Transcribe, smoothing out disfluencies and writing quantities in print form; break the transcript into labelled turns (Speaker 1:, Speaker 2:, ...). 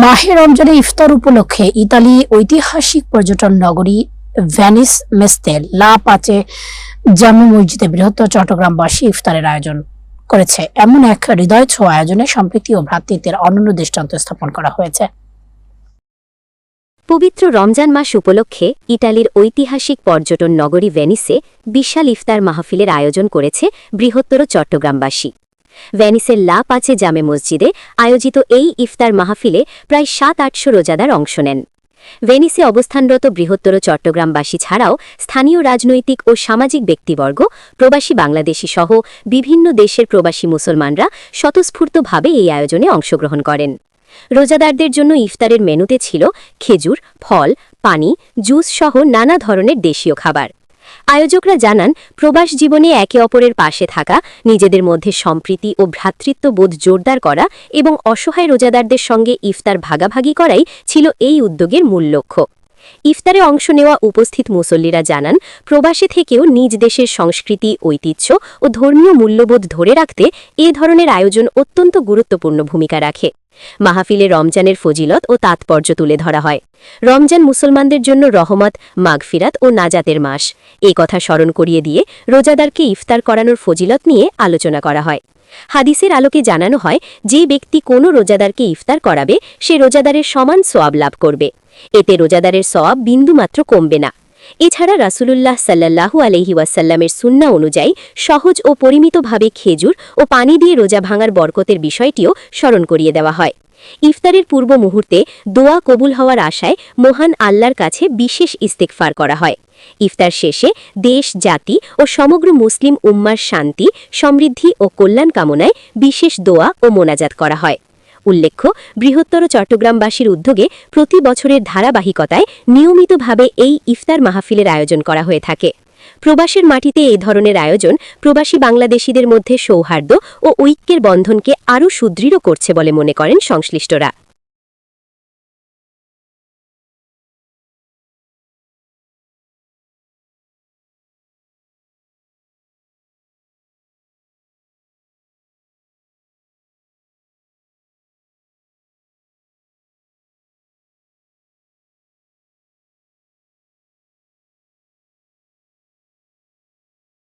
Speaker 1: মাহে রমজানে ইফতার উপলক্ষে ইতালি ঐতিহাসিক পর্যটন নগরী ভেনিস মেস্তে লা পাচে জামে মসজিদে বৃহত্তর চট্টগ্রামবাসী ইফতারের আয়োজন করেছে। এমন এক হৃদয় ছোঁয়া আয়োজনে সম্প্রীতি ও ভ্রাতৃত্বের অনন্য দৃষ্টান্ত স্থাপন করা হয়েছে।
Speaker 2: পবিত্র রমজান মাস উপলক্ষে ইটালির ঐতিহাসিক পর্যটন নগরী ভেনিসে বিশাল ইফতার মাহফিলের আয়োজন করেছে বৃহত্তর চট্টগ্রামবাসী। ভেনিসের লা পাচে জামে মসজিদে আয়োজিত এই ইফতার মাহফিলে প্রায় ৭-৮০০ রোজাদার অংশ নেন। ভেনিসে অবস্থানরত বৃহত্তর চট্টগ্রামবাসী ছাড়াও স্থানীয় রাজনৈতিক ও সামাজিক ব্যক্তিবর্গ, প্রবাসী বাংলাদেশী সহ বিভিন্ন দেশের প্রবাসী মুসলমানরা স্বতঃস্ফূর্তভাবে এই আয়োজনে অংশগ্রহণ করেন। রোজাদারদের জন্য ইফতারের মেনুতে ছিল খেজুর, ফল, পানি, জুস সহ নানা ধরনের দেশীয় খাবার। আয়োজকরা জানান, প্রবাস জীবনে একে অপরের পাশে থাকা, নিজেদের মধ্যে সম্প্রীতি ও ভ্রাতৃত্ববোধ জোরদার করা এবং অসহায় রোজাদারদের সঙ্গে ইফতার ভাগাভাগি করাই ছিল এই উদ্যোগের মূল লক্ষ্য। ইফতারে অংশ নেওয়া উপস্থিত মুসল্লিরা জানান, প্রবাসে থেকেও নিজ দেশের সংস্কৃতি, ঐতিহ্য ও ধর্মীয় মূল্যবোধ ধরে রাখতে এ ধরনের আয়োজন অত্যন্ত গুরুত্বপূর্ণ ভূমিকা রাখে। মাহফিলে রমজানের ফজিলত ও তাৎপর্য তুলে ধরা হয়। রমজান মুসলমানদের জন্য রহমত, মাগফিরাত ও নাজাতের মাস, এ কথা স্মরণ করিয়ে দিয়ে রোজাদারকে ইফতার করানোর ফজিলত নিয়ে আলোচনা করা হয়। হাদিসের আলোকে জানানো হয়, যে ব্যক্তি কোনো রোজাদারকে ইফতার করাবে সে রোজাদারের সমান সওয়াব লাভ করবে। এতে রোজাদারের সওয়াব বিন্দুমাত্র কমবে না। এছাড়া রাসূলুল্লাহ সাল্লাল্লাহু আলাইহি ওয়াসাল্লামের সুন্নাহ অনুযায়ী সহজ ও পরিমিতভাবে খেজুর ও পানি দিয়ে রোজা ভাঙার বরকতের বিষয়টিও স্মরণ করিয়ে দেওয়া হয়। ইফতারের পূর্ব মুহূর্তে দোয়া কবুল হওয়ার আশায় মহান আল্লাহর কাছে বিশেষ ইস্তেগফার করা হয়। ইফতার শেষে দেশ, জাতি ও সমগ্র মুসলিম উম্মার শান্তি, সমৃদ্ধি ও কল্যাণ কামনায় বিশেষ দোয়া ও মোনাজাত করা হয়। উল্লেখ্য, বৃহত্তর চট্টগ্রামবাসীর উদ্যোগে প্রতি বছরের ধারাবাহিকতায় নিয়মিতভাবে এই ইফতার মাহফিলের আয়োজন করা হয়ে থাকে। প্রবাসের মাটিতে এই ধরনের আয়োজন প্রবাসী বাংলাদেশিদের মধ্যে সৌহার্দ্য ও ঐক্যের বন্ধনকে আরও সুদৃঢ় করছে বলে মনে করেন সংশ্লিষ্টরা।